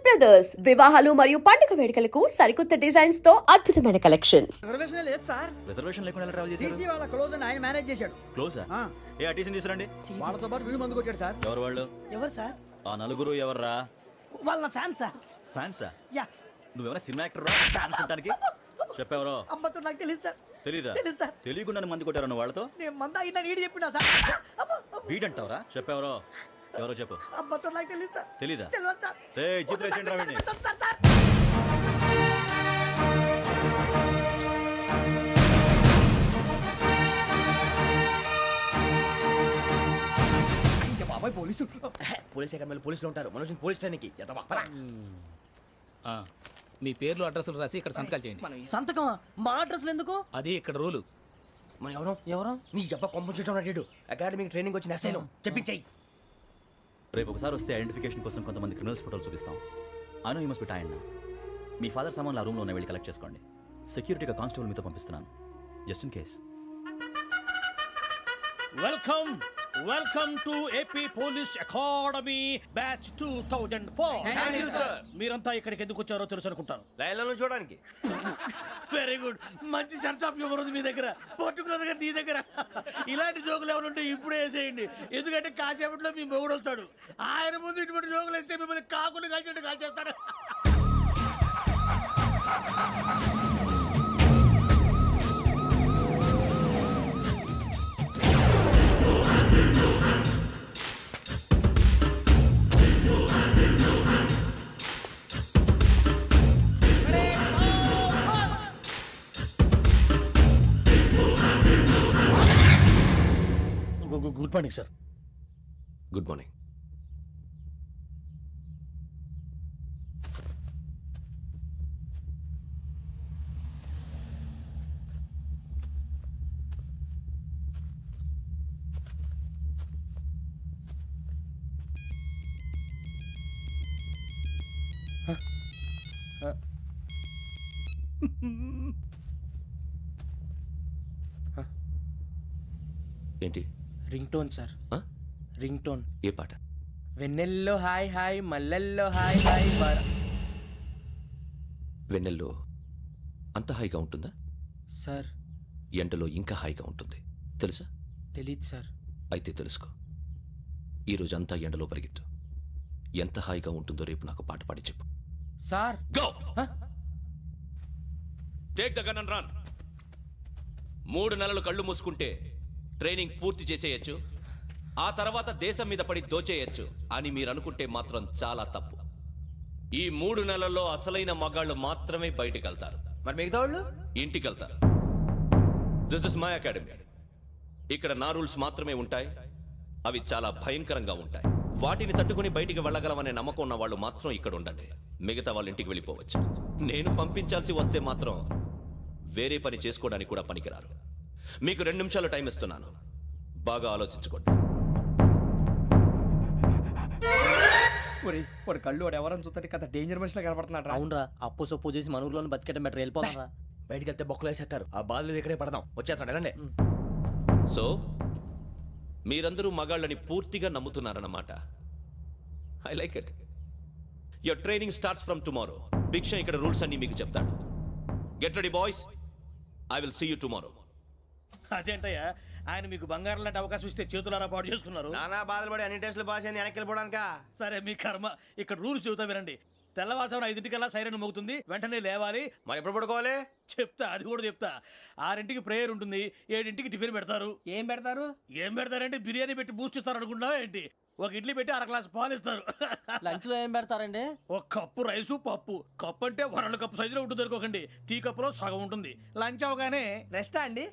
Brothers వివాహాలు మరియు పండుగ వేడుకలకు సరికొత్త డిజైన్స్ తో అద్భుతమైన కలెక్షన్. రిజర్వేషన్ లేదు సార్. రిజర్వేషన్ లేకుండా ఎలా ట్రావెల్ చేశారు? టీసీ వాళ్ళ క్లోజ్ అని ఆయన మేనేజ్ చేశాడు. క్లోజా? ఆ, ఏ అటీసీని తీసురండి. వాళ్ళతో పాటు వీడు మందు కొట్టాడు సార్. ఎవరు వాళ్ళు? ఎవరు సార్? ఆ నలుగురు ఎవర్రా? వాళ్ళ ఫ్యాన్ సార్. ఫ్యాన్సా? యా, నువ్వేమైనా సినిమా యాక్టర్ ఫ్యాన్స్ అంటానికి? చెప్పెవరో? అమ్మతో నాకు తెలియదు సార్. తెలీదా? తెలుసు సార్. తెలియకుండా మంది కొట్టారు వాళ్ళతో? నేను మంద అయినా నీడి చెప్పినా సార్. వీడంటావరా? చెప్పెవరో? ఎవరో చెప్పు. అమ్మతో నాకు తెలియదు సార్. తెలీదా? తెలియదు సార్. ఏయ్ జీప్ రేషన్ రా వీడిని. వద్దు సార్, సార్. ఇంకా బాబాయ్ పోలీసు. పోలీస్ అకాడమీలో పోలీసులు ఉంటారు. మనోజ్ పోలీస్ ట్రైనింగ్కి మీ పేర్లు అడ్రస్లు రాసి ఇక్కడ సంతకాలు చేయండి. సంతకమా? మా అడ్రస్లు ఎందుకు? అది ఇక్కడ రూలు. మన ఎవరు నీ అబ్బా పంపించడం అడిగాడు. అకాడమిక్ ట్రైనింగ్ వచ్చిన అసలు చెప్పించాయి. రేపు ఒకసారి వస్తే ఐడెంటిఫికేషన్ కోసం కొంతమంది క్రిమినల్స్ ఫోటోలు చూపిస్తాం. I know you must be tired now. Me father సామాన్లు ఆ రూమ్లో ఉన్న వెళ్ళి కలెక్ట్ చేసుకోండి. సెక్యూరిటీగా కానిస్టేబుల్ మీతో పంపిస్తున్నాను, just in case. Welcome to AP police academy batch 2004. మీరంతా ఇక్కడికి ఎందుకు వచ్చారో తెలుసు అనుకుంటాను. లైన్లను చూడడానికి. Very good. మంచి చర్చ్ ఆఫ్ హ్యూమర్ ఉంది మీ దగ్గర, పర్టికులర్ గా నీ దగ్గర. ఇలాంటి జోకులు ఎవరు ఉంటే ఇప్పుడే వేసేయండి. ఎందుకంటే కాసేపట్లో మీ మొగుడు వస్తాడు. ఆయన ముందు ఇటువంటి జోకులు వేస్తే మిమ్మల్ని కాకులు కాల్చేట్టు కాల్చేస్తాడు. Good morning sir. Good morning. ఏంటి? Ring tone sir. Ring tone. ఏ పాట? వెన్నెల్లో హాయ్ హాయ్ మల్లెల్లో హాయ్ హాయ్ బార. వెన్నెల్లో అంత హాయిగా ఉంటుందా? సార్ ఎండలో ఇంకా హాయిగా ఉంటుంది తెలుసా? తెలీదు సార్. అయితే తెలుసుకో. ఈరోజు అంతా ఎండలో పరిగెత్తు. ఎంత హాయిగా ఉంటుందో రేపు నాకు పాట పాడి చెప్పు. Sir go. Take the gun and run. 3 నెలలు కళ్ళు మూసుకుంటే ట్రైనింగ్ పూర్తి చేసేయచ్చు, ఆ తర్వాత దేశం మీద పడి దోచేయచ్చు అని మీరు అనుకుంటే మాత్రం చాలా తప్పు. ఈ 3 నెలల్లో అసలైన మగాళ్ళు మాత్రమే బయటికి వెళ్తారు. మరి మిగతా వాళ్ళు ఇంటికి వెళ్తారు. This is my academy. ఇక్కడ నా రూల్స్ మాత్రమే ఉంటాయి. అవి చాలా భయంకరంగా ఉంటాయి. వాటిని తట్టుకుని బయటికి వెళ్ళగలమనే నమ్మకం ఉన్న వాళ్ళు మాత్రం ఇక్కడ ఉండండి. మిగతా వాళ్ళు ఇంటికి వెళ్ళిపోవచ్చు. నేను పంపించాల్సి వస్తే మాత్రం వేరే పని చేసుకోవడానికి కూడా పనికిరారు. మీకు 2 నిమిషాలు టైం ఇస్తున్నాను, బాగా ఆలోచించుకోండి. వాడు కళ్ళు వాడు ఎవరని చూస్తే కదా డేంజర్ మనిషిలో కనపడుతున్నాడు. అవునరా, అప్పు సొప్పు చేసి మన ఊర్లో బతికేయడం బెటర్. వెళ్ళిపోతాం రా. బయటికి వెళ్తే బొక్కలు వేసేస్తారు. ఆ బాధలు ఇక్కడే పడదాం. వచ్చేస్తాడు ఎలాండి. సో మీరందరూ మగాళ్ళని పూర్తిగా నమ్ముతున్నారన్నమాట. I like it. Your training starts from tomorrow. Bhiksha ఇక్కడ రూల్స్ అన్ని మీకు చెప్తాడు. Get ready boys. I will see you tomorrow. అదేంటయ్యా, ఆయన మీకు బంగారం లాంటి అవకాశం ఇస్తే చేతులారా పాటు చేసుకున్నారు. నానా బాధలు పడి అన్ని టెస్టులు పాస్ అయింది, వెనక్కి వెళ్ళిపోవడానికా? సరే మీ కర్మ. ఇక్కడ రూల్స్ చెబుతా వినండి. తెల్లవారుజామున 5 సైరన్ మోగుతుంది, వెంటనే లేవాలి. మరి ఎప్పుడు పడుకోవాలి? చెప్తా, అది కూడా చెప్తా. 6 ప్రేయర్ ఉంటుంది, 7 టిఫిన్ పెడతారు. ఏం పెడతారు? ఏం పెడతారంటే బిర్యానీ పెట్టి బూస్ట్ ఇస్తారు అనుకుంటున్నావా ఏంటి? ఒక ఇడ్లీ పెట్టి 1 గ్లాస్ పాలు ఇస్తారు. లంచ్ లో ఏం పెడతారండి? ఒక కప్పు రైసు పప్పు. కప్పు అంటే 1/2 కప్పు సైజులో ఉంటుంది అనుకోకండి. టీ కప్పులో సగం ఉంటుంది. లంచ్ అవగానే రెస్టా అండి?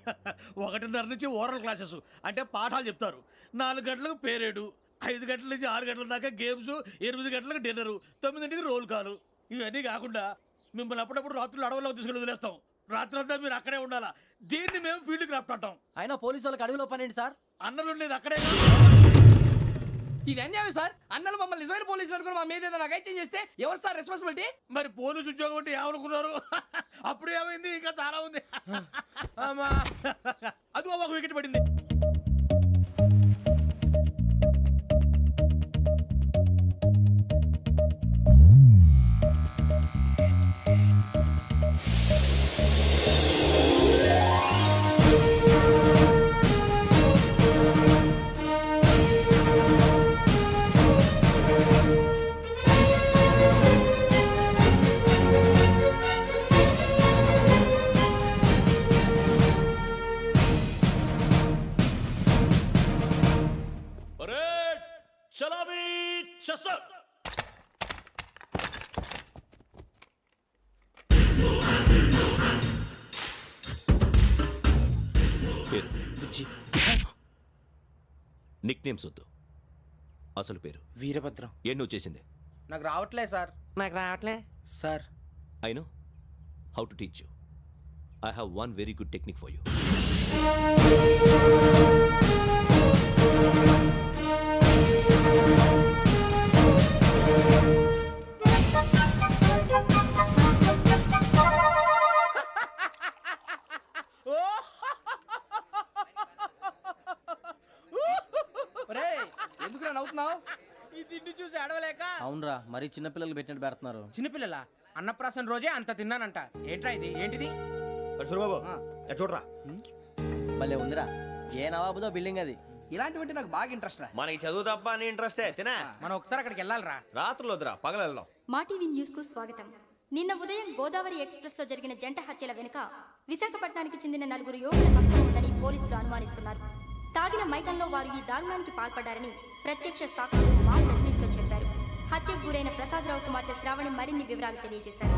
1:30 నుంచి ఓరల్ క్లాసెస్ అంటే పాఠాలు చెప్తారు. 4 గంటలకు పేరేడు, 5 గంటల నుంచి 6 గంటల దాకా గేమ్స్, 8 గంటలకు డిన్నరు, 9 రోల్ కాలు. ఇవన్నీ కాకుండా మిమ్మల్ని అప్పుడప్పుడు రాత్రులు అడవుల్లో తీసుకెళ్ళి వదిలేస్తాం. రాత్రంతా మీరు అక్కడే ఉండాలా. దీన్ని మేము ఫీల్డ్ క్రాఫ్ట్ అంటాం. అయినా పోలీసు వాళ్ళకి అడవిలో పని ఏంటి సార్? అన్నలు ఉండేది అక్కడే. ఇది అన్యాయం సార్. అన్నలు మమ్మల్ని నిజమైన పోలీసులు అనుకుని మా మీద ఏదైనా అగైత్యం చేస్తే ఎవరు సార్ రెస్పాన్సిబిలిటీ? మరి పోలీసు ఉద్యోగం అంటే ఏమనుకున్నారు? అప్పుడు ఏమైంది? ఇంకా చాలా ఉంది. అది ఒక వికెట్ పడింది. పేరు నిక్ నేమ్స్ వద్దు, అసలు పేరు. వీరభద్రం. ఏం నువ్వు చేసింది? నాకు రావట్లే సార్. నాకు రావట్లే sir. I know how to teach you. I have one very good technique for you. ఎందుకు నవ్వుతున్నావు? ఈ తిండి చూసి అడవలేక. అవునరా మరి చిన్నపిల్లలు పెట్టినట్టు పెడుతున్నారు. చిన్నపిల్లల అన్నప్రాసన రోజే అంత తిన్నానంట. ఏంట్రా ఇది? ఏంటిది? సూరిబాబు చూడరా. భలే ఉందిరా. ఏ నవాబుదో బిల్డింగ్ అది. ఇలాంటివంటే నాకు బాగా ఇంట్రెస్ట్ రా. మనకి చదువు తప్ప అని ఇంట్రెస్టే తినా. మనం ఒకసారి అక్కడికి వెళ్ళాలిరా. రాత్రులు వద్దురా, పగలు వెళ్దాం. మా టీవీ న్యూస్ కు స్వాగతం. నిన్న ఉదయం గోదావరి ఎక్స్ప్రెస్ లో జరిగిన జంట హత్యల వెనుక విశాఖపట్నానికి చెందిన 4 యువకుల హస్తం ఉందని పోలీసులు అనుమానిస్తున్నారు. తాగిన మైకంలో వారు ఈ దారుణానికి పాల్పడ్డారని ప్రత్యక్ష సాక్షులు మా ప్రతినిధితో చెప్పారు. హత్యకు గురైన ప్రసాదరావు కుమార్తె శ్రావణి మరిన్ని వివరాలు తెలియజేశారు.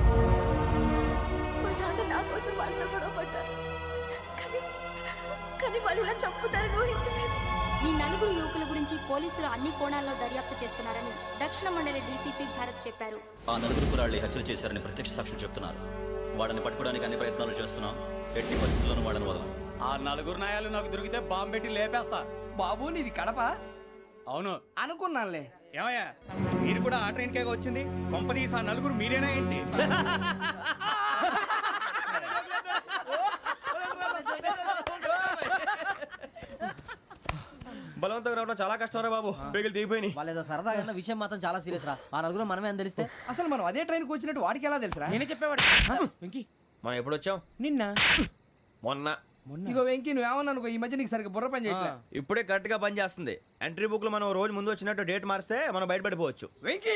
మా నాన్న నా కోసం వాళ్ళతో గొడవ పడ్డారు, కానీ వాళ్ళు ఇలా చంపుతారని ఊహించలేదు. ఈ 4 యువకుల గురించి పోలీసులు అన్ని కోణాల్లో దర్యాప్తు చేస్తున్నారని దక్షిణ మండలి డీసీపీ భరత్ చెప్పారు. ఆ 4 కురాళ్ళు హత్యలు చేశారని ప్రత్యక్ష సాక్షులు చెప్తున్నారు. వాళ్ళని పట్టుకోవడానికి అన్ని ప్రయత్నాలు చేస్తున్నాం. ఎట్టి పరిస్థితుల్లోనూ వాళ్ళని వదలం. ఆ 4 నాయాలు నాకు దొరికితే బాంబు పెట్టి లేపేస్తా. బాబు నీది కడప? అవును. అనుకున్నానులే. ఏమయ్యా మీరు కూడా ఆ ట్రైన్ కేగా వచ్చింది? కంపెనీస్ ఆ 4 మీరేనా ఏంటి? బలవంతంగా రావడం చాలా కష్టం రా బాబు. పేగులు దిగిపోయినాయి. వాళ్ళేదో సరదాగా విషయం మాత్రం చాలా సీరియస్ రా. ఆ 4 మనమే అని తెలిస్తే అసలు మనం అదే ట్రైన్కి వచ్చినట్టు వాడికి ఎలా తెలుసురా? నేనే చెప్పేవాడు. వెంకీ మనం ఎప్పుడు వచ్చాం? నిన్న మొన్న. ఇగో వెంకీ నువ్వేమన్నా అనుకో, ఈ మధ్య నీకు సరిగ్గా బుర్ర పని చేయట్లేదు. ఇప్పుడే కరెక్ట్ గా పని చేస్తుంది. ఎంట్రీ బుక్ లో మనం రోజు ముందు వచ్చినట్టు డేట్ మారిస్తే మనం బయటపడిపోవచ్చు. వెంకీ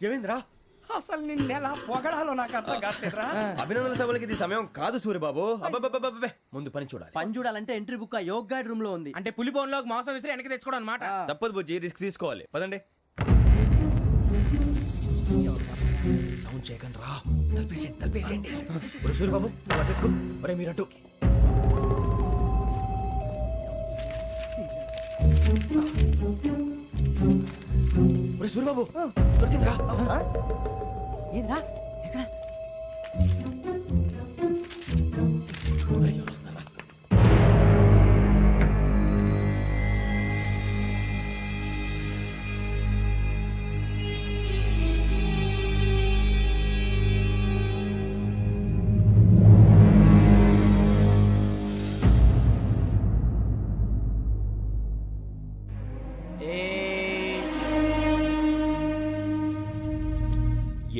ఏమైందిరా? అసలు నిన్న ఎలా పొగడాలో నాకు అర్థం కావట్లేదురా. అభినందన సభలకి ఇది సమయం కాదు సూరిబాబు. అబ్బబ్బబ్బబ్బబ్బే, ముందు పని చూడాలి. పని చూడాలంటే ఎంట్రీ బుక్ ఆ యోగ్ గైడ్ రూమ్ లో ఉంది. అంటే పులి బోన్లోకి మాంసం విసిరి వెనక్కి తెచ్చుకోవడం అనమాట. తప్పదు బుజ్జి, రిస్క్ తీసుకోవాలి. పదండి. సౌండ్ చేయకండి రా. తలపేసేయండి. సూరిబాబు ఒరే మీరటు. ఒరే సూరిబాబు దొరికిందిరా. ఏంద్రా ఎక్కడ? ఒరే, ఎవరు వస్తున్నారా?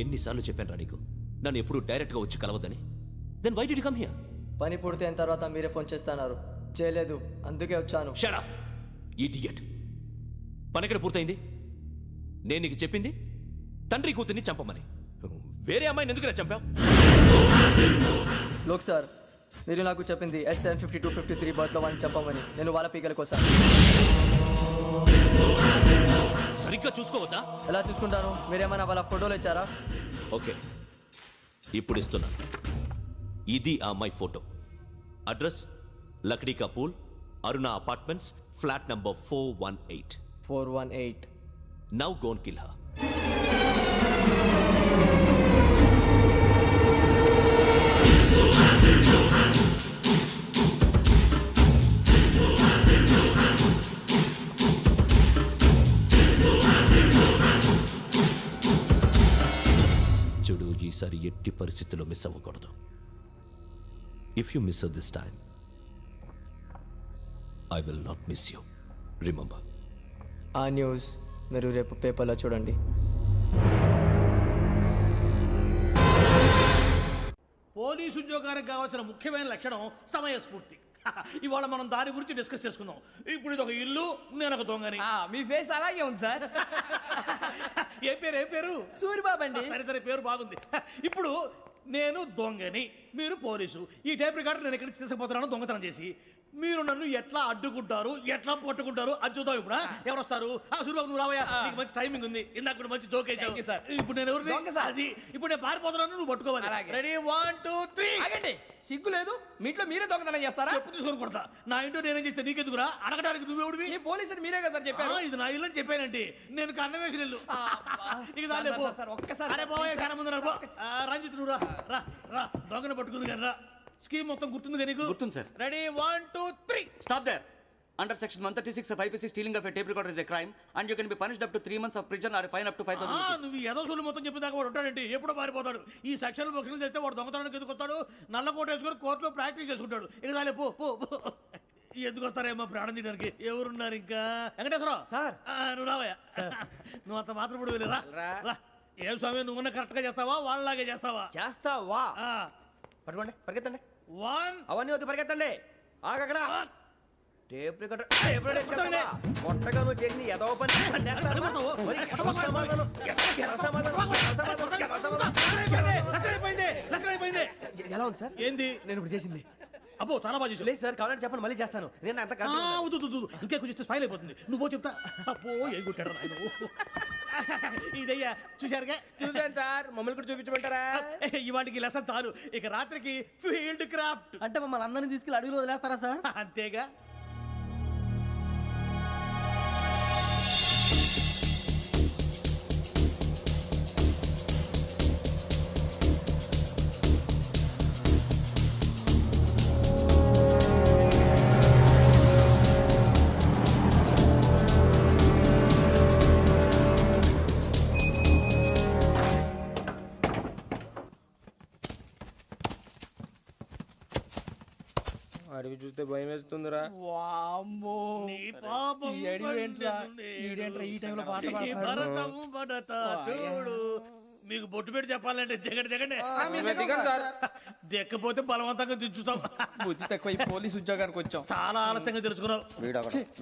ఎన్నిసార్లు చెప్పాను నీకు నన్ను ఎప్పుడు డైరెక్ట్గా వచ్చి కలవద్దని? Then why did you come here? పని పూర్తయిన తర్వాత మీరే ఫోన్ చేస్తున్నారు. చేయలేదు, అందుకే వచ్చాను. Shut up idiot. పని ఎక్కడ పూర్తయింది? నేను నీకు చెప్పింది తండ్రి కూతుర్ని చంపమని. వేరే అమ్మాయిని ఎందుకు చంపావు? లోక్ సార్, మీరు నాకు చెప్పింది SN 5253 బర్త్లో వాళ్ళని చంపమని. నేను వాళ్ళ పీకల కోసం. సరిగ్గా చూసుకోవద్దా? ఎలా చూసుకుంటాను? మీరేమైనా వాళ్ళ ఫోటోలు ఇచ్చారా? ఓకే, ఇప్పుడు ఇస్తున్నా. ఇది ఆ అమ్మాయి ఫోటో. అడ్రస్ లక్డీ కా pool, Aruna apartments, flat number 418. 418. Now go and kill her. చూడు, ఈసారి ఎట్టి పరిస్థితుల్లో మిస్ అవ్వకూడదు. If you miss this time I will not miss you. Remember. ఆ న్యూస్ మీరు రేపు పేపర్లో చూడండి. పోలీసు ఉద్యోగానికి కావాల్సిన ముఖ్యమైన లక్షణం సమయస్ఫూర్తి. ఇవాళ మనం దాని గురించి డిస్కస్ చేసుకుందాం. ఇప్పుడు ఇది ఒక ఇల్లు, నేను ఒక దొంగని. మీ ఫేస్ అలాగే ఉంది సార్. ఏ పేరు? సూరిబాబు అండి. సరే పేరు బాగుంది. ఇప్పుడు నేను దొంగని, మీరు పోలీసు. ఈ టైప్ రికార్డు నేను ఎక్కడికి తీసుకుపోతున్నాను దొంగతనం చేసి. మీరు నన్ను ఎట్లా అడ్డుకుంటారు, ఎట్లా పట్టుకుంటారు అది చూద్దాం ఇప్పుడు. ఎవరు వస్తారు? సూర్యబాబు నువ్వు రావయ్యా, నీకు మంచి టైమింగ్ ఉంది. ఇందాక కూడా మంచి జోక్ వేసావు. ఇప్పుడు నేను ఎవరు? అది ఇప్పుడు నేను పారిపోతున్నాను, నువ్వు పట్టుకోవాలి. రెడీ 1 2 3. ఆగండి, సిగ్గు లేదు? మీ ఇంట్లో మీరే దొంగతనం చేస్తారా? చెప్పు తీసుకొని కొడతా. నా ఇంట్లో నేనేం చేస్తే నీకెందుకురా? అడగడానికి నువ్వెవడివి? ఈ పోలీసులు మీరే కదా సార్ చెప్పారు. ఇది నా ఇల్లు అని చెప్పానంటే నేను కన్న వేసిన ఇల్లు. ఇక చాలే పో. సార్, ఒక్కసారి అరే బాబోయ్, కన్న ముందు రా. రంజిత్ నువ్వు రా రా రా. దొంగను పట్టుకుంది కానీ రా. స్కీమ్ మొత్తం గుర్తుంది నీకు? గుర్తుంది sir. Ready 1 2 3. Stop there. Under section 136 of IPC, stealing of a tape recorder is a crime and you can be punished up to 3 months of prison or a fine up to 5,000 rupees. నువ్వు ఏదో సొల్లు మొత్తం చెప్పిన దాకా వాడు ఉంటాడండి. ఎప్పుడో పారిపోతాడు. ఈ సెక్షన్ బొక్షన్లు చేస్తే వాడు దొంగతనానికి ఎందుకు వస్తాడు? నల్ల కోట వేసుకొని కోర్టులో ప్రాక్టీస్ చేసుకుంటాడు. ఇక చాలే పో పో పో. ఎందుకు వస్తారేమో ప్రాణం తీయడానికి. ఎవరున్నారు ఇంకా? వెంకటేశ్వరరావు సార్. నువ్వు రావయ్యా. నువ్వు అంత మాత్రం ఇప్పుడు వెళ్ళి రా. ఏం స్వామి, నువ్వున్న కరెక్ట్ గా చేస్తావా వాళ్ళలాగే చేస్తావా? చేస్తావా? పట్టుకోండి, పరిగెత్తండి. 1 అవన్నీ వద్దు, పరిగెత్తండి. ఆగక్కడ టేప్ రికార్డర్ కొత్తగా నువ్వు చేసిన ఏదో పని. ఎలా ఉంది సార్? ఏంది నేను ఇప్పుడు చేసింది? అబ్బో చాలా బాగా చేసావు. లేదు సార్, కావాలంటే చెప్పండి, మళ్ళీ చేస్తాను. నేను అంత ఇంకే కొంచెం స్మైల్ అయిపోతుంది. నువ్వు చెప్తా. అబ్బో ఏ కొట్టాడు నాయన. ఇదయ్యా చూశారుగా? చూసాను సార్, మమ్మల్ని కూడా చూపించమంటారా? ఇవాటికి లెసన్ చాలు. ఇక రాత్రికి ఫీల్డ్ క్రాఫ్ట్. అంటే మమ్మల్ని అందరినీ తీసుకెళ్ళి అడుగులో వదిలేస్తారా సార్? అంతేగా. అడిగి చూస్తే భయం వేస్తుందిరా. వామ్మో, నీ పాపం ఈ అడివి ఏంట్రా? ఈడేంట్రా ఈ టైంలో పాట ఈ భరతం భరత చూడు. మీకు బొట్టు పెట్టి చెప్పాలంటే దిగండి దిగండి. దిగండి సార్. దిక్కపోతే బలవంతంగా దించుతాం. బుద్ధి తక్కువ, ఈ పోలీస్ ఉద్యోగానికి వచ్చాం. చాలా ఆలస్యంగా తెలుసుకున్నావు.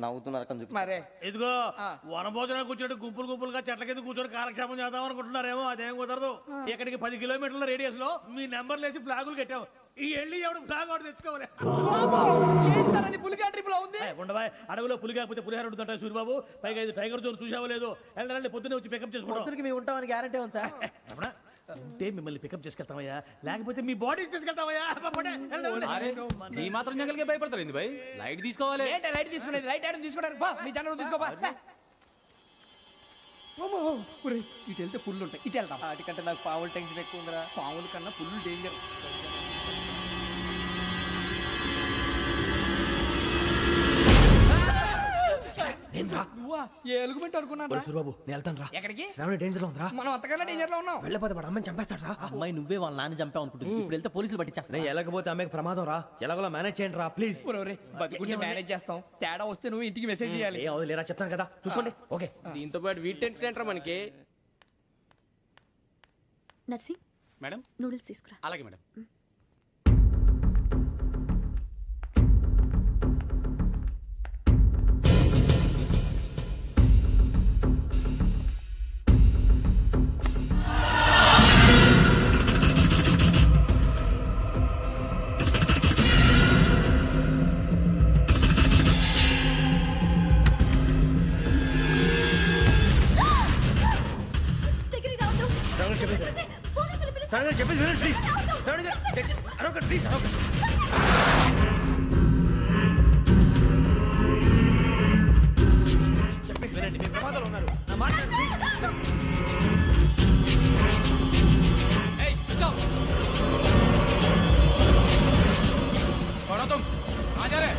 నవ్వుతున్నారు. మరే ఇదిగో వనభోజనానికి కూర్చోటి గుంపులు గుంపులుగా చెట్ల కింద కూర్చొని కాలక్షేపం చేద్దాం అనుకుంటున్నారేమో. అదేం కుదరదు. ఇక్కడికి 10 కిలోమీటర్ల రేడియస్ లో మీ నెంబర్లు వేసి ఫ్లాగులు కట్టాం. ఈ వెళ్ళి ఎవడు ఫ్లాగ్ ఆర్డర్ తెచ్చుకోవాలి. సార్, అది పులిగా ట్రిప్ లో ఉంది. ఉండవా, అడవిలో పులి కాకపోతే పులిహార ఉంటుంట సూరిబాబు. పైగా ఇది టైగర్ జోన్ చూసావో లేదో. వెళ్ళండి, పొద్దున్నే వచ్చి పికప్ చేసుకుంటాం. మేము ఉంటామని గ్యారంటీ ఉంది సార్. అంటే మిమ్మల్ని పికప్ చేసుకెళ్తామయ్యా, లేకపోతే మీ బాడీ తీసుకెళ్తామయ్యా. ఈ మాత్రం జంగల్కే భయపడతారు ఏంది భయ్? లైట్ తీసుకోవాలి. ఏంటి లైట్ తీసుకునేది? లైట్ ఆడని తీసుకోవడానికి మీ జనరు తీసుకోపా. ఇటు వెళ్తే పుల్లు ఉంటాయి, ఇటు వెళ్తాం. వాటికంటే నాకు పావుల టెన్షన్ ఎక్కువ ఉందిరా. పాముల కన్నా పుల్లు డేంజర్. నువ్వా? ఏ ఎలుగుబెట్టి అనుకున్నా? సూరిబాబు నేను వెళ్తాను రా. ఎక్కడికి? శ్రావణి డేంజర్ లో ఉందిరా. మనం అంతకన్నా డేంజర్ లో ఉన్నాం. వెళ్ళపోతే వాడు అమ్మని చంపేస్తాడు రా. అమ్మాయి నువ్వే వాళ్ళ నాన్న చంపావు అనుకుంటుంది. ఇప్పుడు వెళ్తే పోలీసులు పట్టించేస్తా. నేను వెళ్ళకపోతే అమ్మకి ప్రమాదం రా. ఎలాగోలా మేనేజ్ చేయండి రా ప్లీజ్. బతుకుంటే మేనేజ్ చేస్తాం. తేడా వస్తే నువ్వు ఇంటికి మెసేజ్ చేయాలి. ఏ అవదు లేరా, చెప్తాను కదా చూసుకోండి. ఓకే. దీంతో పాటు వీటి టెన్షన్ ఏంట్రా మనకి? నర్సి, మేడం నూడిల్స్ తీసుకురా. అలాగే మేడం. దగ్గరికి రావద్దు. పోలీసులు పిలుస్తారు. శ్రావణి గారు చెప్పేది వినండి ప్లీజ్. శ్రావణి గారు అరొకటి ప్లీజ్. చెప్పేది వినండి, మీరు ప్రమాదాలు ఉన్నారు. నా మాట వినండి, ప్లీజ్. ఏయ్ కూర్చో. तुम आ जा रहे?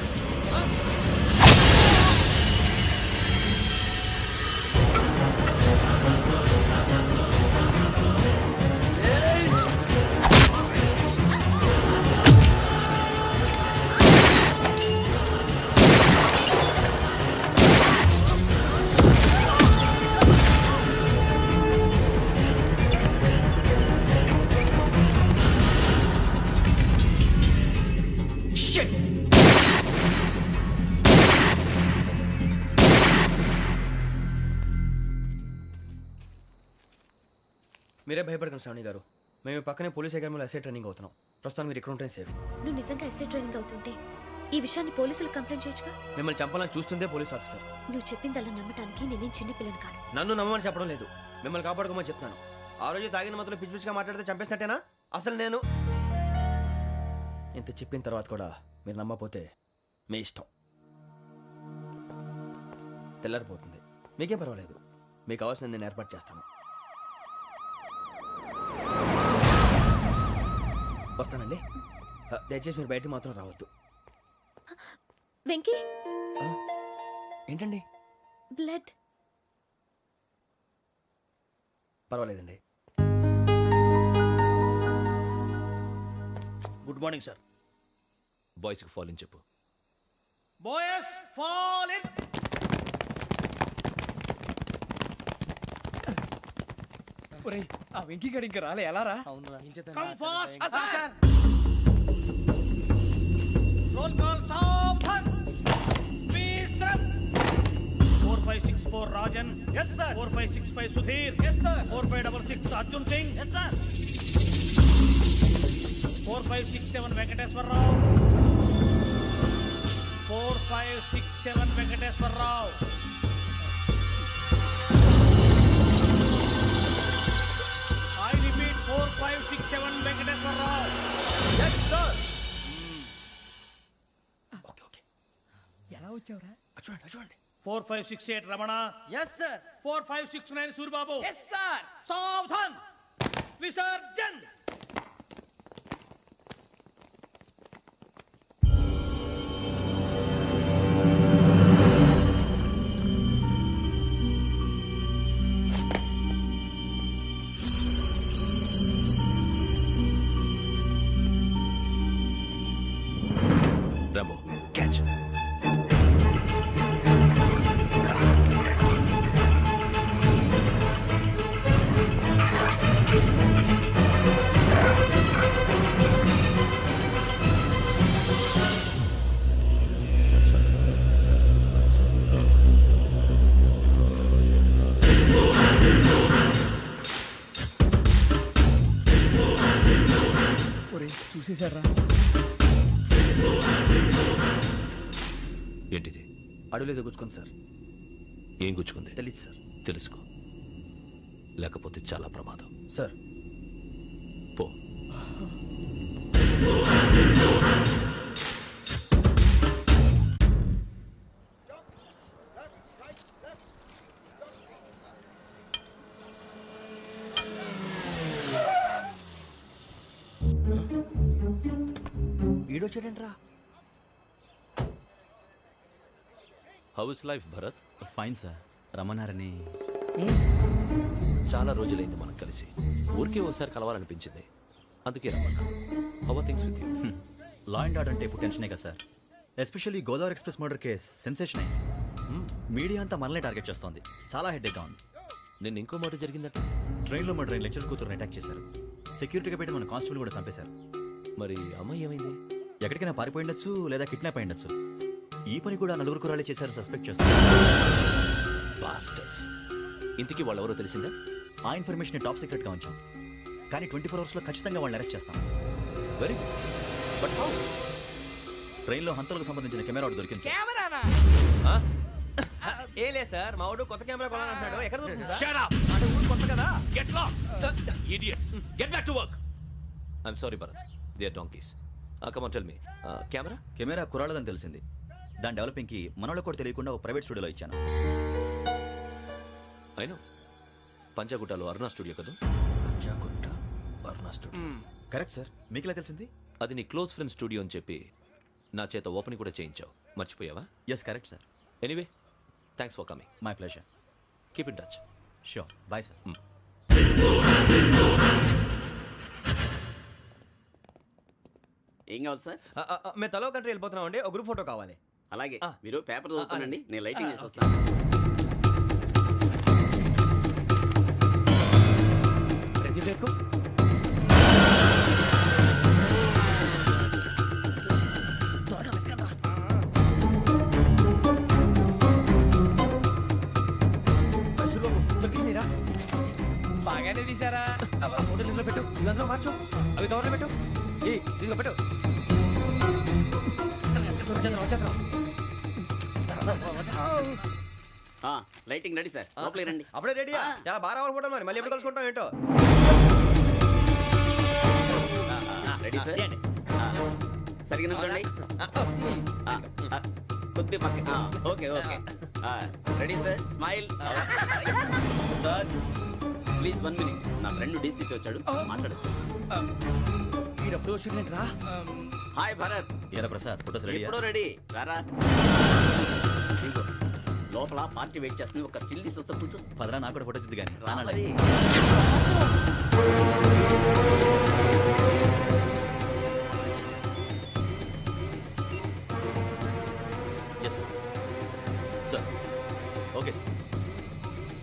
మీరే భయపడకండి శ్రావణి గారు. మేము పక్కనే పోలీస్ అకాడమీలో ఎస్ఐ ట్రైనింగ్ అవుతున్నాం. ప్రస్తుతం మీరు ఇక్కడ ఉంటే సేఫ్. నువ్వు నిజంగా ఎస్ఐ ట్రైనింగ్ అవుతుంటే ఈ విషయాన్ని పోలీసులకు కంప్లైంట్ చేయొచ్చుగా. మిమ్మల్ని చంపాలని చూస్తుందే పోలీస్ ఆఫీసర్. నువ్వు చెప్పిందల్లా నమ్మటానికి నేనేం చిన్నపిల్లని కాను. నన్ను నమ్మమని చెప్పడం లేదు, మిమ్మల్ని కాపాడుకోమని చెప్తాను. ఆ రోజు తాగిన మొదలు పిచ్చి పిచ్చిగా మాట్లాడితే చంపేసినట్టేనా? అసలు నేను ఇంత చెప్పిన తర్వాత కూడా మీరు నమ్మకపోతే మీ ఇష్టం. తెల్లారిపోతుంది, మీకేం పర్వాలేదు. మీకు కావాల్సిన నేను ఏర్పాటు చేస్తాను. వస్తానండి. దయచేసి మీరు బయటికి మాత్రం రావద్దు. వెంకీ, ఏంటండి? బ్లడ్. పర్వాలేదండి. Good morning sir. బాయ్స్కి ఫాల్ ఇన్ చెప్పు. Boys fall in. ఒరేయ్, ఆ వెంకీ గడి ఇంకా రాలే, ఎలా రా? Come fast sir. Roll call సావధాన్. Please sir. 4564 Rajan. yes sir. 4565 Sudheer. yes sir. 4566 Arjun Singh. yes sir. 4567 Venkateswara Rao. 4567 Venkateswara Rao. I repeat 4567 Venkateswara Rao. Yes, sir. Okay okay. ఎలా వచ్చావురా? చూడండి చూడండి. 4568 Ramana. Yes sir. 4569 Suribabu. Yes sir. సావధాన్. విసర్జన్. Rambo, catch. ఒరేయ్, చూసేశారా? ఏంటిది? అడుగులేదు గుచ్చుకోండి సార్. ఏం గుచ్చుకుంది? తెలీదు సార్. తెలుసుకో, లేకపోతే చాలా ప్రమాదం. సార్ పో. ఈడొచ్చాడంట్రా. How is life Bharat? Fine sir. రమ్మన్నారని. చాలా రోజులైంది మనం కలిసి. ఊరికే ఒకసారి కలవాలనిపించింది, అందుకే రమ్మన్నా. How are things with you? Law and order అంటే ఇప్పుడు టెన్షనే కదా sir. Especially Godavari Express murder case sensation అయింది. మీడియా అంతా మనల్ని టార్గెట్ చేస్తోంది. చాలా హెడ్ఏక్గా ఉంది. నిన్న ఇంకో మాట జరిగిందట. ట్రైన్లో మా ట్రైన్ లెక్చర్ కూతురుని అటాక్ చేశారు. సెక్యూరిటీగా పెట్టి మన కానిస్టేబుల్ కూడా చంపేశారు. మరి అమ్మాయి ఏమైంది? ఎక్కడికైనా పారిపోయి ఉండొచ్చు, లేదా కిడ్నాప్ అయి ఉండొచ్చు. ఈ పని కూడా నలుగురు కురాలే చేశారు సస్పెక్ట్ చేస్తారు. బాస్టర్స్. ఇంతకీ వాళ్ళు ఎవరో తెలిసిందా? ఆ ఇన్ఫర్మేషన్ టాప్ సీక్రెట్గా ఉంచాం, కానీ 24 అవర్స్లో ఖచ్చితంగా వాళ్ళని అరెస్ట్ చేస్తాం. Very good. But how? ట్రైన్లో హంతలకు సంబంధించిన కెమెరా ఒకటి దొరికింది సార్. కెమెరానా? ఏ లే సార్, మా వాడు కొత్త కెమెరా కొనాలంటున్నాడు. ఎక్కడ దొరుకుతుంది సార్? Shut up! అంటే ఊరు కొత్త కదా. Get lost! Idiots! Get back to work! I'm sorry, Bharat. They are donkeys. Come on, tell me. Camera? Camera కురాలదని తెలిసింది. దాని డెవలపింగ్కి మనలో కూడా తెలియకుండా ఒక ప్రైవేట్ స్టూడియోలో ఇచ్చాను. I know. పంజాగుట్టలో అరుణా స్టూడియో కదా? జాగుట్ట వర్ణ స్టూడియో. Correct sir. మీకు ఎలా తెలిసింది? అది నీ క్లోజ్ ఫ్రెండ్ స్టూడియో అని చెప్పి నా చేత ఓపెన్ కూడా చేయించావు. మర్చిపోయావా? Yes correct sir. Anyway, thanks for coming. My pleasure. Keep in touch. Sure. Bye sir. ఏం కావాలి సార్? మేము తలో కంట్రీ వెళ్ళిపోతున్నాం అండి. ఒక గ్రూప్ ఫోటో కావాలి. అలాగే, ఆ. మీరు పేపర్ చదువుతానండి, అలాగే. నేను లైటింగ్ చేసి వస్తాను. రెడీ చేసుకో. బాగానే తీసారా? ఫోటోలు ఇందులో పెట్టు, ఇవి అందులో మార్చు, అవి కవర్లో పెట్టు, ఇదిగో పెట్టు. వచ్చేద్దాం. లైటింగ్ రెడీ సార్, లోపలికి రండి. అప్పుడే రెడీ. చాలా బాగా రావాలి ఫోటో, మరి మళ్ళీ ఎప్పుడు కలుసుకుంటాం ఏంటో. Ready sir. సరిగ్గా నుంచోండి. కొద్ది పక్క. Okay okay. Ready sir, smile. Please 1 minute. నా ఫ్రెండ్ డీసీకి వచ్చాడు, మాట్లాడచ్చు. ఈడప్పుడు వచ్చిందంటరా. హాయ్ భరత్. ఏరా ప్రసాద్, ఫోటోస్ రెడీ? ఎప్పుడో రెడీ. రారా. ఇంకో లోపల పార్టీ వెయిట్ చేస్తుంది, ఒక స్టిల్ తీసి వస్తా, కూర్చో. పదరా, నాకు కూడా ఫోటో తిద్దు కానీ. రా మరి. Yes sir. Sir okay sir,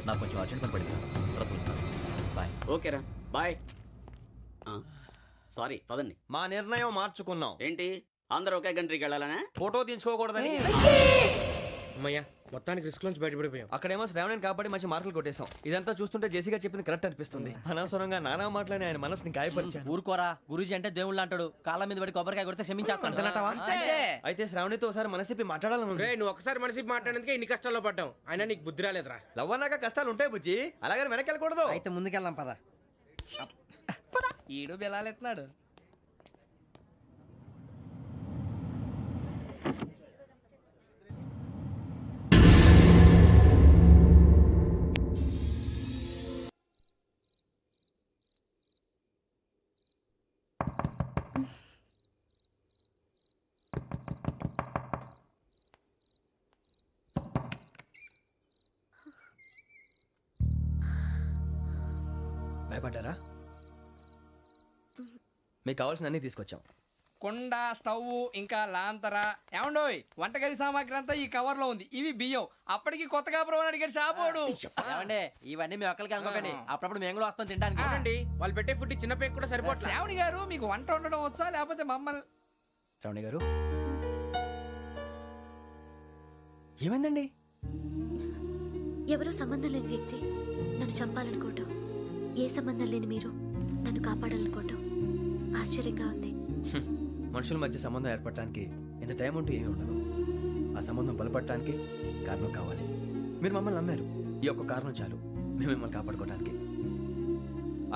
నాకు కొంచెం అర్జెంట్ పని పడింది, తర్వాత పిలుస్తాను. బాయ్. ఓకేరా, బాయ్. సారీ, పదండి. మా నిర్ణయం మార్చుకున్నాం. ఏంటి అందరూ ఒకే కంట్రీకి వెళ్ళాలనే? ఫోటో తీసుకోకూడదని. అమ్మయ్యా, మొత్తానికి రిస్క్ నుంచి బయటపడిపోయాం. అక్కడేమో శ్రావణిని కాబట్టి మంచి మార్కులు కొట్టేశాం. ఇదంతా చూస్తుంటే జేసీగా చెప్పింది కరెక్ట్ అనిపిస్తుంది. అనవసరంగా నానా మాటలని ఆయన మనసుని గాయపరిచాను. ఊరుకోరా, గురూజీ అంటే దేవుళ్ళు అంటాడు. కాళ్ళ మీద పడి కొబ్బరికాయ కొడితే క్షమించేస్తాడు. అయితే శ్రావణితో ఒకసారి మనసిప్పి మాట్లాడాలను. రే, నువ్వు ఒకసారి మనసి మాట్లాడేందుకే ఇన్ని కష్టాల్లో పడ్డాం. అయినా నీకు బుద్ధి రాలేదురా. లవ్ అన్నాక కష్టాలు ఉంటాయి బుజ్జి, అలాగని వెనక్కి వెళ్ళకూడదు. అయితే ముందుకెళ్దాం పద. ఈడు బెలాలెత్తున్నాడు. భయపడ్డారా? మీకు కావాల్సిన అన్ని తీసుకొచ్చాం. కుండ, స్టవ్, ఇంకా లాంతర. ఏమండోయ్, వంటగది సామాగ్రి అంతా ఈ కవర్ లో ఉంది. ఇవి బియ్యం. అప్పటికి కొత్తగా బ్రో అడిగాడు షాపోడు. ఏమండే, ఇవన్నీ మీ ఒక్కరికి అనుకోకండి, అప్పుడప్పుడు మేము కూడా వస్తాం తినడానికి. అవునండి, వాళ్ళు పెట్టే ఫుడ్ చిన్న పేరు కూడా సరిపోతుంది. శ్రావణి గారు, మీకు వంట వండడం వచ్చా లేకపోతే మమ్మల్ని? శ్రావణి గారు, ఏమైందండి? ఎవరో సంబంధం లేని వ్యక్తి నన్ను చంపాలనుకోవటం, ఏ సంబంధం లేని మీరు నన్ను కాపాడాలనుకోవటం ఆశ్చర్యంగా ఉంది. మనుషుల మధ్య సంబంధం ఏర్పడటానికి ఇంత టైం ఉంటూ ఏమీ ఉండదు. ఆ సంబంధం బలపడటానికి కారణం కావాలి. మీరు మమ్మల్ని నమ్మారు, ఈ ఒక్క కారణం చాలు మేము మిమ్మల్ని కాపాడుకోవడానికి.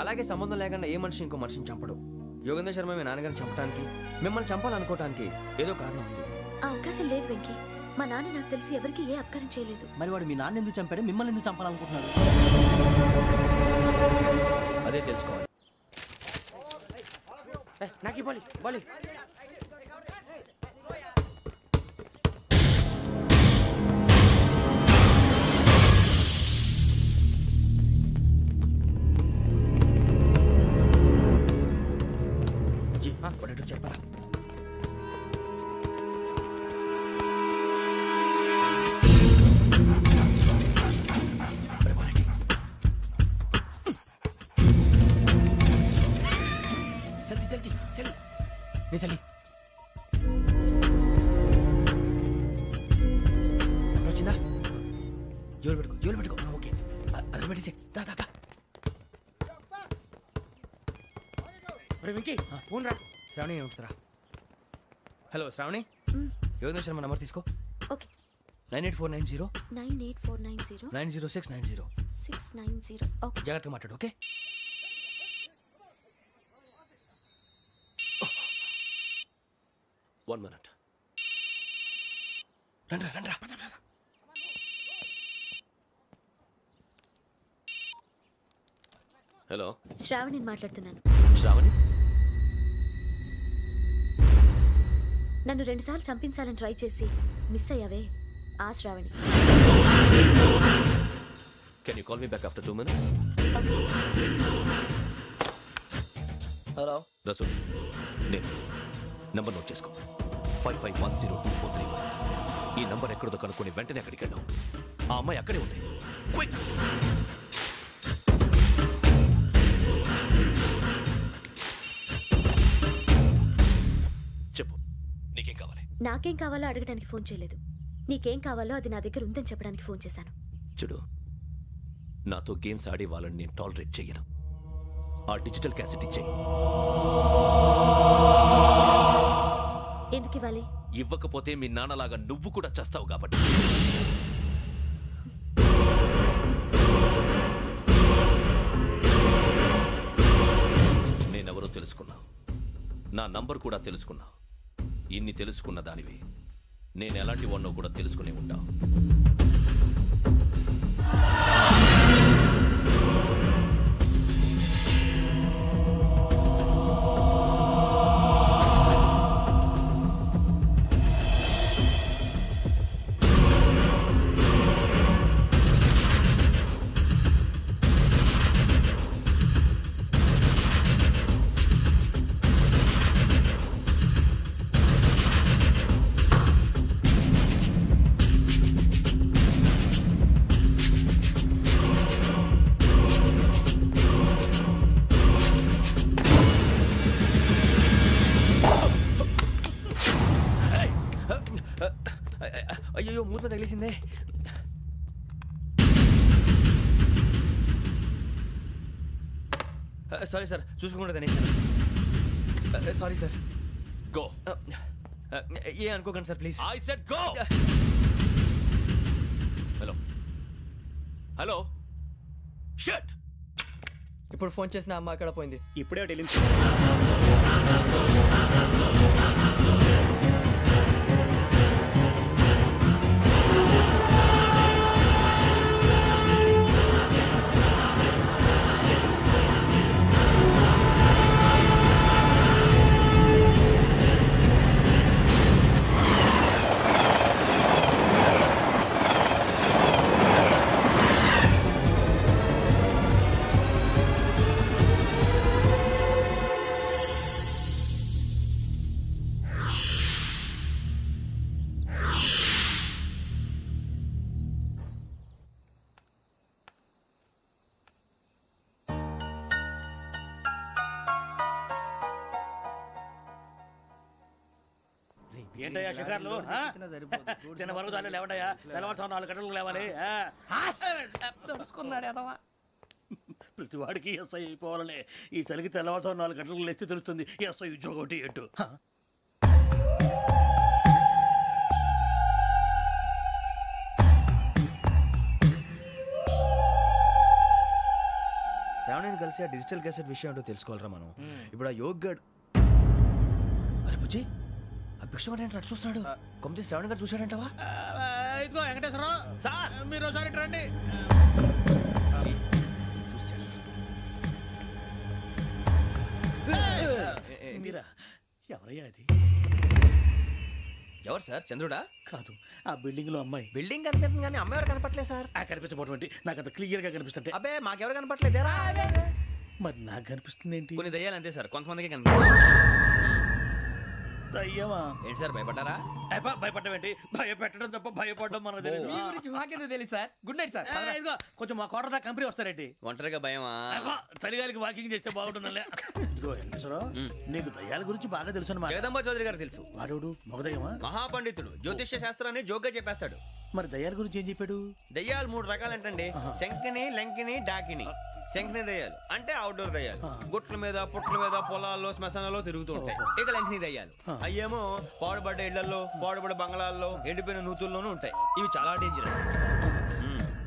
అలాగే సంబంధం లేకుండా ఏ మనిషి ఇంకో మనిషిని చంపడు. యోగేంద్ర శర్మ మీ నాన్నగారిని చంపడానికి, మిమ్మల్ని చంపాలనుకోవటానికి ఏదో కారణం ఉంది. ఆ అవకాశం లేదు వెంకీ. మా నాన్న నాకు తెలిసి ఎవరికి ఏ అపకారం చేయలేదు. మరి వాడు మీ నాన్న ఎందుకు చంపాడు, మిమ్మల్ని ఎందుకు చంపాలనుకుంటున్నాడు? అదే తెలుసుకోవాలి. నాకు ఇవ్వాలి బాలి. చెప్పరా? చలి వచ్చిందా? జోలు పెట్టుకో. ఓకే, అది పెట్టేసి వెంకీ ఫోన్ రా. శ్రావణి ఉంటుందిరా. హలో శ్రావణి, యోగేంద్ర శర్మ నంబర్ తీసుకో. ఓకే. 98490 98490 90690. 690. ఓకే. జాగ్రత్తగా మాట్లాడు. ఓకే. One minute. రండ్రా. హలో, శ్రావణిని మాట్లాడుతున్నాను. శ్రావణి. నన్ను 2 సార్లు చంపించాలని ట్రై చేసి మిస్ అయ్యావే, ఆ Shravani. Can you call me back after 2 minutes? Hello Rasool, నేను నంబర్ నోట్ చేసుకో. 55102435. ఈ నంబర్ ఎక్కడో కనుక్కొని వెంటనే అక్కడికి వెళ్ళాం. ఆ అమ్మాయి అక్కడే ఉంది. క్విక్. చెప్పు, నీకేం కావాలి? నాకేం కావాలో అడగడానికి ఫోన్ చేయలేదు. నీకేం కావాలో అది నా దగ్గర ఉందని చెప్పడానికి ఫోన్ చేశాను. చూడు, నాతో గేమ్స్ ఆడే వాళ్ళని నేను టాలరేట్ చెయ్యను. ఆ డిజిటల్ క్యాసెట్ ఇచ్చేయి. ఎందుకు ఇవ్వాలి? ఇవ్వకపోతే మీ నాన్నలాగా నువ్వు కూడా చస్తావు కాబట్టి. నేనెవరో తెలుసుకున్నా, నా నంబర్ కూడా తెలుసుకున్నా. ఇన్ని తెలుసుకున్న దానివి నేను ఎలాంటి వాడినో కూడా తెలుసుకునే ఉంటా. అయ్యో మూత మీద తగిలేసిందే. సారీ సార్, చూసుకోకుండా తినేసాను. Sorry sir. గో. ఏ అనుకోకండి sir please. I said go. Hello hello shut. ఇప్పుడు ఫోన్ చేసిన అమ్మ అక్కడ పోయింది. ఇప్పుడే వెళ్ళింది. ఏంటయ్యా షికార్లు? తిన్న వరకు చాలు లేవండయ్యా. తెల్లవారుతో 4 గంటలకు లేవాలి. తెలుసుకున్నాడు ఎదవా. ప్రతి వాడికి ఎస్ఐ అయిపోవాలనే ఈ చలికి తెల్లవారుతో 4 గంటలకు లేస్తే తెలుస్తుంది ఎస్ఐ ఉద్యోగం ఒకటి ఎట్టు. శ్రావణిని కలిసి ఆ డిజిటల్ క్యాసెట్ విషయం ఏంటో తెలుసుకోవాలరా మనం. ఇప్పుడు ఆ యోగ్ గడ్. అరే బుజ్జి, ఆ భిక్షం అంటే అటు చూస్తున్నాడు. కొమ్మతి శ్రావణి గారు చూశాడంటావా? ఇదిగో వెంకటేశ్వరరావు సార్, మీరు ఒకసారి ఇటు రండి. మీరా? ఎవరయ్యా అది? ఎవరు సార్? చంద్రుడా? కాదు, ఆ బిల్డింగ్ లో అమ్మాయి. బిల్డింగ్ కనిపిస్తుంది కానీ అమ్మాయి ఎవరు కనపట్లేదు సార్. కనిపించబోటువంటి నాకు అంత క్లియర్ గా కనిపిస్తుంటే. అబ్బే మాకెవరు కనపట్లేదేరా? మరి నాకు కనిపిస్తుంది ఏంటి? కొన్ని దయ్యాలు అంతే సార్, కొంతమందికి కనిపిస్తుంది. దయ్యమా? ఏంటి సార్ భయపడ్డారా? భయపడడం ఏంటి? భయపెట్టడం తప్ప భయపడడం మనకు తెలియదు. మీ గురించి మాకేదో తెలుసు సార్. Good night sir. ఇదిగో కొంచెం మా కోట దాకా కంపెనీ వస్తారేంటి? ఒంటరిగా భయమా? చలిగాలికి వాకింగ్ చేస్తే బాగుంటుందిలే. ఇదిగో వెంకటేశ్వరరావు, నీకు దయ్యాల గురించి బాగా తెలుసు అన్నమాట. జగదంబ చౌదరి గారు తెలుసు. వాడు మగదయ్యమా? మహాపండితుడు, జ్యోతిష్య శాస్త్రాన్ని జోగ్గా చెప్పేస్తాడు. మరి దయ్యాల గురించి ఏం చెప్పాడు? దయ్యాలు 3 రకాలంటండి. శంకిని, లంకిని, డాకిని. శంకిని దయ్యాలు అంటే అవుట్డోర్ దయ్యాలు, గుట్ల మీద పుట్ల మీద పొలాల్లో శ్మశానాల్లో తిరుగుతూ ఉంటాయి. ఇక లంకిని దయ్యాలు అయ్యేమో పాడుబడ్డ ఇళ్లలో, పాడుబడ్డ బంగ్లాల్లో, ఎండిపోయిన నూతుల్లోనూ ఉంటాయి. ఇవి చాలా డేంజరస్.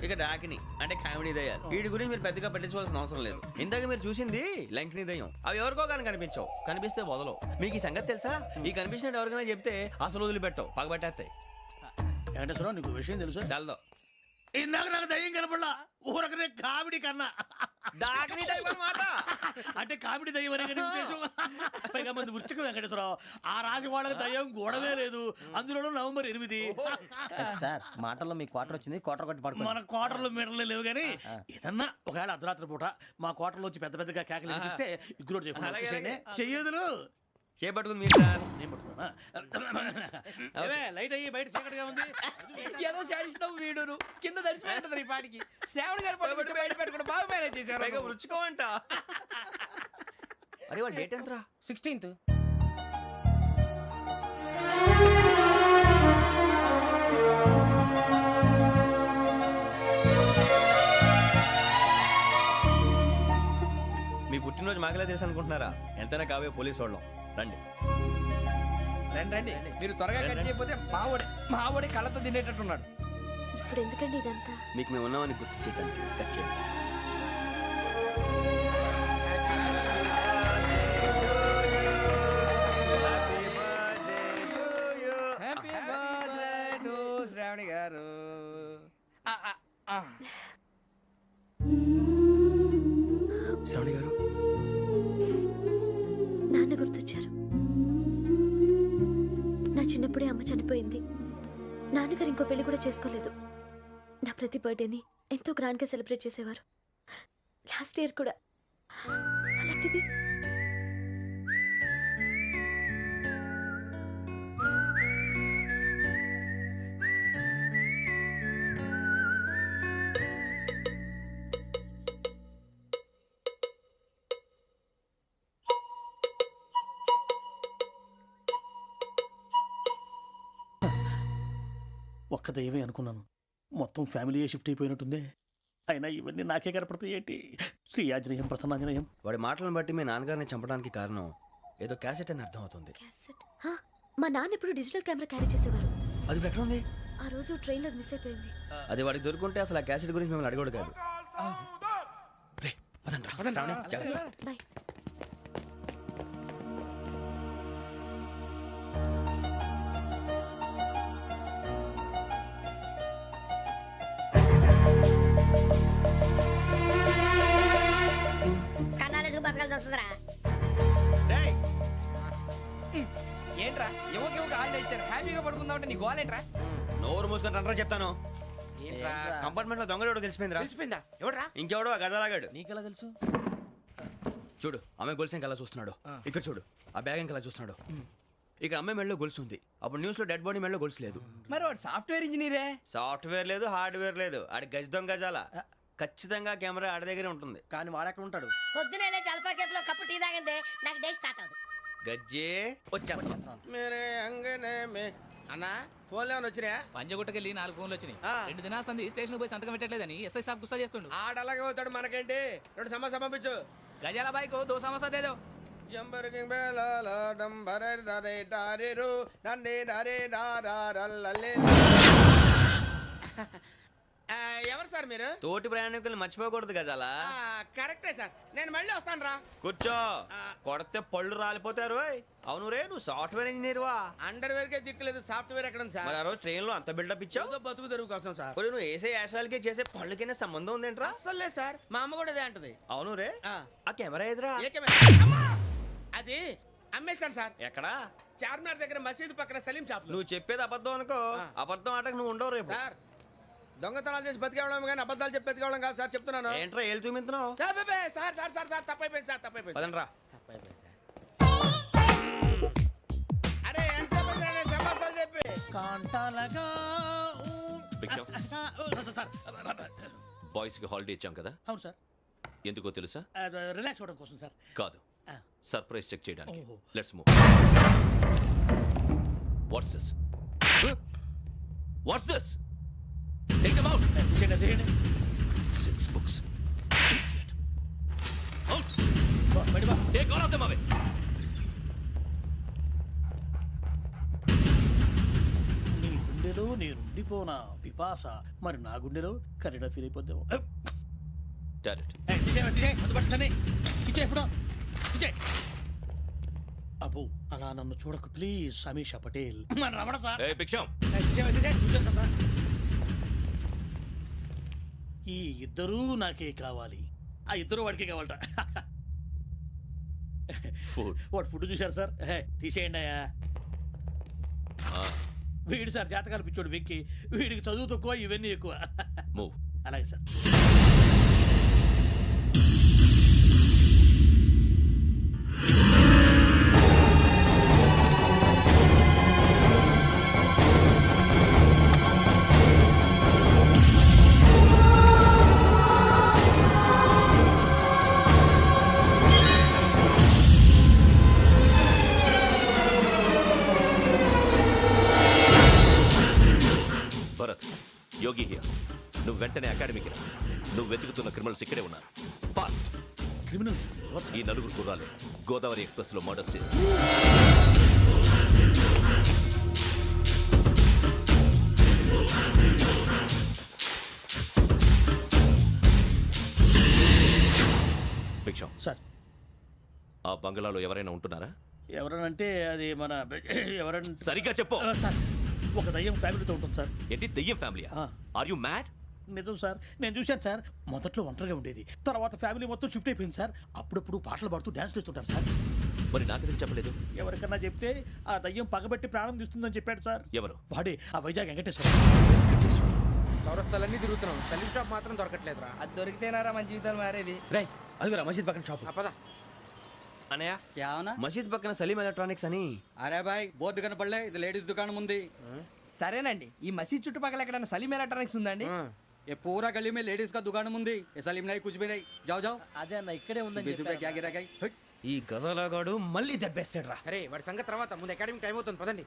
ఇక డాకిని అంటే కామెడీ దయ్యాలు. వీటి గురించి మీరు పెద్దగా పట్టించుకోవాల్సిన అవసరం లేదు. ఇందాక మీరు చూసింది లంకిని దయ్యం. అవి ఎవరికో కానీ కనిపించవు, కనిపిస్తే వదలవు. మీకు ఈ సంగతి తెలుసా? ఈ కనిపించినట్టు ఎవరికైనా చెప్తే అసలు వదిలిపెట్టవు, పగబట్టేస్తాయి. వెంకటేశ్వరరావు, నీకు విషయం తెలుసు? డల్దో ఇందాక నాకు దయ్యం కనపడలా, ఊరకనే కామెడీ కన్నా. డాకిని టైప్ అన్నమాట. అంటే కామెడీ దయ్యం అనే కదా ఉద్దేశం. పైగా మంది ఉచ్చకం వెంకటేశ్వరరావు. ఆ రాజు వాళ్ళకి దయ్యం గొడవే లేదు, అందులోనూ నవంబర్ 8. సార్ మాటల్లో మీ క్వార్టర్ వచ్చింది, క్వార్టర్ కొట్టి పడుకో. మన క్వార్టర్లో మీటర్లు లేవు కానీ ఏదన్నా ఒకవేళ అర్ధరాత్రి పూట మా క్వార్టర్లో వచ్చి పెద్ద పెద్దగా కేకలు వినిపిస్తే ఇగ్గురు చెయ్యదులు చేపట్టుకుంది మీరు సార్. నేను పట్టుకున్నా. లైట్ అయ్యి బయట చీకటిగా ఉంది. ఏదో శాడిస్తావు వీడును కింద దర్శనం ఈ పాటికి. శ్రావణ్ గారు పట్టుబట్టి బయట పెట్టుకుంటే బాగా మేనేజ్ చేశారు. రుచుకోమంట. అరే వాళ్ళ డేట్ ఎంతరా? 16th. మీ పుట్టినరోజు మాకలే తెలుసు అనుకుంటున్నారా? ఎంతైనా కావే పోలీసు వాళ్ళం. రండి. రండి రండి, మీరు త్వరగా కట్ చేయకపోతే మావోడి కళ్ళతో తినేటట్టున్నాడు. ఇప్పుడు ఎందుకండి ఇదంతా? మీకు మేము ఉన్నామని గుర్తు చేయడానికి టచ్ చేయండి. హ్యాపీ బర్త్డే టు శ్రావణి గారు. శ్రావణి గారు, నాన్న గుర్తొచ్చారు. నా చిన్నప్పుడే అమ్మ చనిపోయింది. నాన్నగారు ఇంకో పెళ్లి కూడా చేసుకోలేదు. నా ప్రతి బర్త్డేని ఎంతో గ్రాండ్గా సెలబ్రేట్ చేసేవారు. లాస్ట్ ఇయర్ కూడా. అలాంటిది ఒక్క దయ్యమే అనుకున్నాను, మొత్తం ఫ్యామిలీ షిఫ్ట్ అయిపోయినట్టుందే. అయినా ఇవన్నీ నాకే కనపడతాయి ఏంటి? శ్రీ ఆంజనేయం ప్రసన్నాంజనేయం. వాడి మాటలను బట్టి మీ నాన్నగారిని చంపడానికి కారణం ఏదో క్యాసెట్ అని అర్థం అవుతుంది. క్యాసెట్. మా నాన్న ఎప్పుడు డిజిటల్ కెమెరా క్యారీ చేసేవారు. అది ఇప్పుడు ఎక్కడ ఉంది? ఆ రోజు ట్రైన్లో మిస్ అయిపోయింది. అది వాడికి దొరుకుంటే అసలు ఆ క్యాసెట్ గురించి మిమ్మల్ని అడగడు కాదు. రే, పదండ్రా. శ్రావణి, జాగ్రత్త. బాయ్. ఏంట్రా ఎవరికి హాలిడే ఇచ్చారు, హ్యాపీగా పడుకుందామంటే నీ గోలేంట్రా? నోరు మూసుకొని రండ్రా చెప్తాను. ఏంట్రా కంపార్ట్మెంట్ లో దొంగడు తెలిసిపోయిందిరా. తెలిసిపోయిందా? ఎవడ్రా? ఇంకెవడో ఆ గదలాగాడు. నీకెలా తెలుసు? చూడు, ఆమె గొలుసు ఇంకలా చూస్తున్నాడు. ఇక్కడ చూడు, ఆ బ్యాగ్ ఇంకలా చూస్తున్నాడు. ఇక్కడ అమ్మాయి మెడలో గొలుసు ఉంది. అప్పుడు న్యూస్ లో డెడ్ బాడీ మెడలో గొలుసు లేదు. మరి వాడు సాఫ్ట్వేర్ ఇంజనీరే. సాఫ్ట్వేర్ లేదు, హార్డ్వేర్ లేదు. ఆడి గజ దొంగ గజాల. ఖచ్చితంగా కెమెరా ఆడి దగ్గరే ఉంటుంది. కానీ వాడెక్కడ ఉంటాడు? పొద్దునే జలపా కేఫ్లో కప్పు టీ తాగిందే నాకు డే స్టార్ట్ అవుతుంది. గజ్జే వచ్చా. అన్నా ఫోన్లో వచ్చినా? పంజగుట్టకెళ్ళి 4 ఫోన్లు వచ్చినాయి. 2 దినాల సంది స్టేషన్ పోయి సంతకం పెట్టలేదని ఎస్ఐ సాబ్ గుస్తా చేస్తుండు. ఆడలాగే పోతాడు, మనకేంటి? 2 సమస్య పంపించు. గజాల బైక్ 2 సమస్య దేదో. జంబరకింగ్ బేలాల డంబరే నరే డారిరు నన్నే నరే నారారల్లలే. ఎవరు సార్ మీరు? తోటి ప్రయాణికులు మర్చిపోకూడదు గజాల. కరెక్టే సార్, నేను మళ్ళీ వస్తాను రా. కూర్చో, కొడితే పళ్ళు రాలిపోతారు. అవును రే, నువ్వు సాఫ్ట్వేర్ ఇంజనీర్ వా? అండర్వేర్ కే దిక్కులేదు, సాఫ్ట్వేర్ ఎక్కడ సార్? మరి ఆ రోజు ట్రైన్ లో అంత బిల్డప్ ఇచ్చావు. బతుకు తెరుగు కోసం సార్. ఒరేయ్, నువ్వు వేసే యాశాలకి చేసే పళ్ళకైనా సంబంధం ఉందేంట్రా? అస్సలే సార్, మా అమ్మ కూడా అదే అంటది. అవును రే, ఆ కెమెరా ఎదురా? అది అమ్మేశాను సార్. ఎక్కడా? చార్మినార్ దగ్గర మసీదు పక్కన సలీం షాప్. నువ్వు చెప్పేది అబద్ధం అనుకో. అబద్ధం ఆటకు నువ్వు ఉండవు రేపు. సార్, దొంగతనాలు చేసి బతికేవడం కానీ అబద్ధాలు చెప్పి బతికేవడం కాదు సార్, చెప్తున్నాను. ఏంట్రా ఏళ్ళు చూపించినావు? సార్ సార్ సార్ సార్ తప్పైపోయింది సార్, తప్పైపోయింది. పదండ్రా. తప్పైపోయింది సార్. అరే ఎంతసేపు సమాసాలు చెప్పి కాంటాలగా సార్. బాయ్స్ కి హాలిడే ఇచ్చాం కదా, అవును సార్. ఎందుకో తెలుసా? రిలాక్స్ అవ్వడం కోసం సార్. కాదు, సర్ప్రైజ్ చెక్ చేయడానికి. ఓహో. Let's move. What's this? What's this? Take them out. తీయండి. 6 books. Idiot. Out. Take all of them away. నీ గుండెలో నేనుండిపోనా పిపాస, మరి నా గుండెలో కరీడా ఫీల్ అయిపోద్దాము. Direct. అబ్బో, అలా నన్ను చూడకు please. Sameesha Patel. Ramana sir. Hey, Biksham. ఈ ఇద్దరూ నాకే కావాలి. ఆ ఇద్దరు వాడికే కావాలట. Food. వాడు ఫుడ్ చూశారు సార్. తీసేయండి అయ్యా. వీడు సార్ జాతకాలు పిచ్చోడు వెక్కి, వీడికి చదువు తక్కువ, ఇవన్నీ ఎక్కువ. Move. అలాగే సార్. Bharat, Yogi here. నువ్వు వెంటనే అకాడమీకి రా. నువ్వు వెతుకుతున్న క్రిమినల్స్ ఇక్కడే ఉన్నారు. ఫాస్ట్. క్రిమినల్స్. ఈ నలుగురు కుర్రాలే గోదావరి ఎక్స్ప్రెస్ లో మర్డర్స్ చేసి భిక్షం సార్ ఆ బంగ్లాలో ఎవరైనా ఉంటున్నారా? ఎవరనంటే అది మన ఎవరంటే సరిగ్గా చెప్పు. సార్ ఒక దయ్యం ఫ్యామిలీతో ఉంటుంది సార్. ఏంటి దెయ్యం ఫ్యామిలీ? Are you mad? నిజం సార్, నేను చూశాను సార్. మొదట్లో ఒంటరిగా ఉండేది, తర్వాత ఫ్యామిలీ మొత్తం షిఫ్ట్ అయిపోయింది సార్. అప్పుడప్పుడు పాటలు పాడుతూ డ్యాన్స్ చేస్తుంటారు సార్. మరి నాకెందుకు చెప్పలేదు? ఎవరికన్నా చెప్తే ఆ దయ్యం పగబెట్టి ప్రాణం తీస్తుందని చెప్పాడు సార్. ఎవరు? వాడే ఆ వైజాగ్ వెంకటేశ్వర. చౌరస్తాలన్నీ తిరుగుతున్నాం, సలీం షాప్ మాత్రం దొరకట్లేదురా. అది దొరికితేనారా మన జీవితాలు మారేది. రే అదిగురా మసీద్ పక్కన షాప్. పద. అనయా క్యా అవునా? మసీద్ పక్కన సలీం ఎలక్ట్రానిక్స్ అని. అరే బాయ్ బోర్డు కనపడలే, ఇది లేడీస్ దుకాణం ఉంది. సరేనండి, ఈ మసీద్ చుట్టుపక్కల ఎక్కడైనా సలీం ఎలక్ట్రానిక్స్ ఉందండి? ये पूरा गली में लेडीज का दुकान मुंदी, ये सलीम नहीं कुछ भी नहीं. जाओ जाओ. అదే అన్న ఇక్కడే ఉందని 20 रुपए क्या गिरा गई. ఈ గజాలగాడు మళ్ళీ దెబ్బేస్తాడు రా. సరే వాడి సంగతి తర్వాత, ముందు అకాడమిక్ టైం అవుతుంది, పదండి.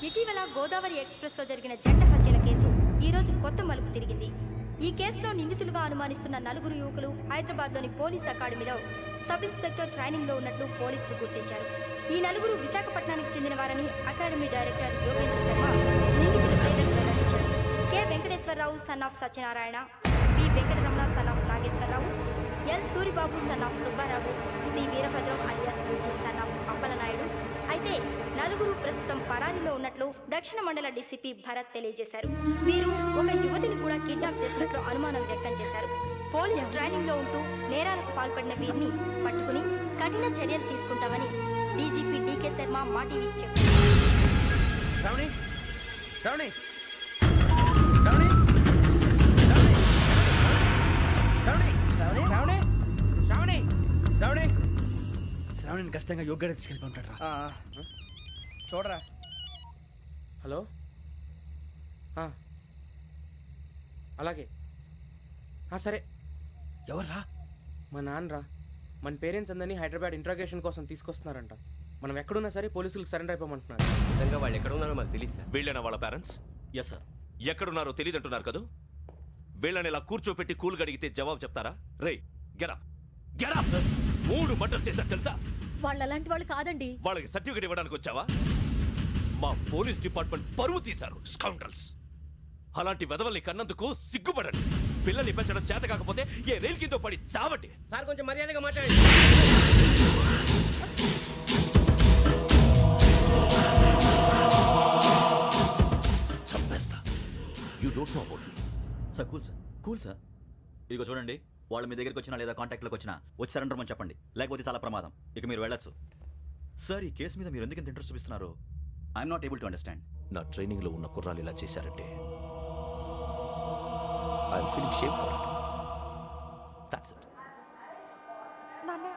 ఇటీవల గోదావరి ఎక్స్ప్రెస్ లో జరిగిన జంట హత్యల కేసు ఈ రోజు కొత్త మలుపు తిరిగింది. ఈ కేసులో నిందితులుగా అనుమానిస్తున్న నలుగురు యువకులు హైదరాబాద్లోని పోలీస్ అకాడమీలో సబ్ ఇన్స్పెక్టర్ ట్రైనింగ్ లో ఉన్నట్లు పోలీసులు గుర్తించారు. ఈ నలుగురు విశాఖపట్నానికి చెందిన వారని అకాడమీ డైరెక్టర్ యోగేంద్ర శర్మ నిందితుల పేర్లను వెల్లడించారు. K Venkateswararao son of Satyanarayana, P Venkataramana son of Nageswararao, L Suribabu son of Subbarao, C Veerabhadram alias Bujji son of Appalanaidu. అయితే నలుగురు ప్రస్తుతం పరారీలో ఉన్నట్లు దక్షిణ మండల డీసీపీ భరత్ తెలియజేశారు. వీరు ఒక యువతిని కూడా కిడ్నాప్ చేసినట్లు అనుమానం వ్యక్తం చేశారు. పోలీస్ ట్రైనింగ్ లో ఉంటూ నేరాలకు పాల్పడిన వీరిని పట్టుకుని కఠిన చర్యలు తీసుకుంటామని డీజీపీ డీకే శర్మ మా టీవీకి చెప్పారు. శ్రావణి శ్రావణి శ్రావణి శ్రావణి శ్రావణి శ్రావణి శ్రావణి శ్రావణి శ్రావణిని ఖచ్చితంగా యోగ్యత తీసుకెళ్ళి ఉంటాడు రా. చూడరా. హలో, అలాగే. సరే. ఎవర్రా? మా నాన్నరా. మన పేరెంట్స్ అందరినీ హైదరాబాద్ ఇంట్రాగేషన్ కోసం తీసుకొస్తున్నారంట. మనం ఎక్కడున్నా సరే పోలీసులకు సరెండర్ అయిపోమంటున్నారు. నిజంగా వాళ్ళు ఎక్కడ ఉన్నారో మాకు తెలియదు సార్. వీళ్ళైన వాళ్ళ పేరెంట్స్? Yes sir. ఎక్కడున్నారో తెలియదంటున్నారు కదా. వీళ్ళని ఇలా కూర్చోపెట్టి కూల్ గడిగితే జవాబు చెప్తారా? రేయ్ గెరా గెరా 3 మర్డర్స్ చేశారు తెలుసా? వాళ్ళు అలాంటి వాళ్ళు కాదండి. వాళ్ళకి సర్టిఫికేట్ ఇవ్వడానికి వచ్చావా? మా పోలీస్ డిపార్ట్మెంట్ పరువు తీశారు స్కౌండ్రల్స్. అలాంటి వెధవల్ని కన్నందుకు సిగ్గుపడండి. పిల్లల్ని పెంచడం చేత కాకపోతే ఏ రైలు కింద పడి చావండి. సార్ కొంచెం మర్యాదగా మాట్లాడండి. చంపేస్తా. You don't know about me. Sir cool sir, cool sir. ఇదిగో చూడండి, వాళ్ళు మీ దగ్గరికి వచ్చినా లేదా కాంటాక్ట్లోకి వచ్చినా వచ్చి సరెండర్ అని చెప్పండి, లేకపోతే చాలా ప్రమాదం. ఇక మీరు వెళ్ళొచ్చు. సార్, ఈ కేసు మీద మీరు ఎందుకు ఇంత ఇంట్రెస్ట్ చూపిస్తున్నారు? I'm not able to understand. నా ట్రైనింగ్లో ఉన్న కుర్రాలు ఇలా చేశారంటే I'm feeling shame for it. That's it. నాన్న,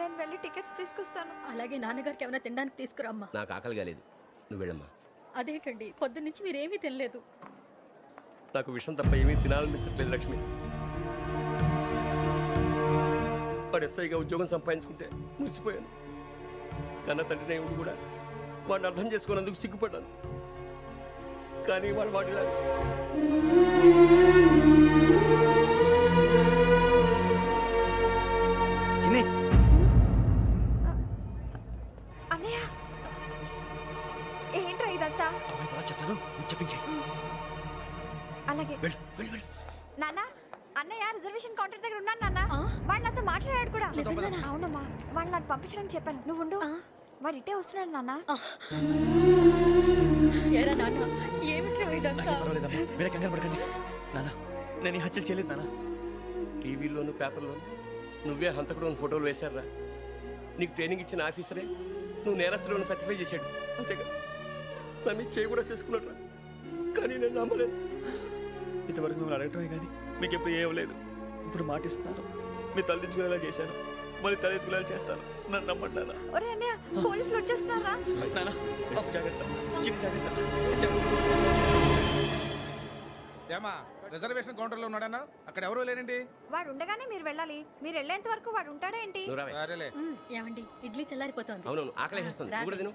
నేను వెళ్ళి టికెట్స్ తీసుకొస్తాను. అలాగే నాన్నగారికి ఏమైనా తినడానికి తీసుకురమ్మా. నాకు ఆకలి కాలేదు, నువ్వు వెళ్ళమ్మా. అదేంటండి, పొద్దున్నుంచి మీరేమీ తినలేదు. నాకు విషయం తప్ప ఏమీ తినాలనిపించట్లేదు లక్ష్మి. వాడు ఎస్ఐగా ఉద్యోగం సంపాదించుకుంటే మురిసిపోయాను. కన్న తండ్రి నేను కూడా వాడిని అర్థం చేసుకున్నందుకు సిగ్గుపడ్డాను. కానీ వాడిలా చిన్ని అన్నయ్య ఏంట్రా ఇదంతా అమ్మాయి తర్వాత చెప్తాను నువ్వు చెప్పించే అలాగే వెళ్ళు వెళ్ళు వెళ్ళు నాన్న అన్నయ్య రిజర్వేషన్ కౌంటర్ దగ్గర ఉన్నాను నాన్న వాడు నాతో మాట్లాడాడు కూడా అవునమ్మా వాడు నాకు పంపించడానికి చెప్పాను నువ్వు ఉండు వాడు ఇట్టే వస్తున్నాడు నాన్న పర్వాలేదమ్మా మీరే కంగారు పడకండి నాన్న నేను ఈ హత్యలు చేయలేదు నాన్న టీవీలోను పేపర్లోను నువ్వే హంతకుడు అని ఫోటోలు వేశారా నీకు ట్రైనింగ్ ఇచ్చిన ఆఫీసరే నువ్వు నేరస్తులను సర్టిఫై చేశాడు అంతేగా నా మీద చేయి కూడా చేసుకున్నాడు కానీ నేను నమ్మలేదు. ఇంతవరకు మిమ్మల్ని అడగటమే కానీ మీకు ఎప్పుడు ఏమలేదు. ఇప్పుడు మాటిస్తున్నాను మీ తలదించుకునేలా చేశాను మళ్ళీ తలెత్తుకునేలా చేస్తాను నన్ను నమ్మండి నాన్న. ఒరే అన్నయ్య పోలీసులు వచ్చేస్తున్నారా నాన్న జాగ్రత్త చిన్న జాగ్రత్త ఏమా రిజర్వేషన్ కౌంటర్లో ఉన్నాడన్నా అక్కడ ఎవరూ లేనండి. వాడు ఉండగానే మీరు వెళ్ళాలి మీరు వెళ్ళేంత వరకు వాడు ఉంటాడా ఏంటి నువ్వు రావే. సరేలే. ఏమండి ఇడ్లీ చల్లారిపోతుంది అవునవును ఆకలి వేస్తుంది నువ్వు కూడా తిను.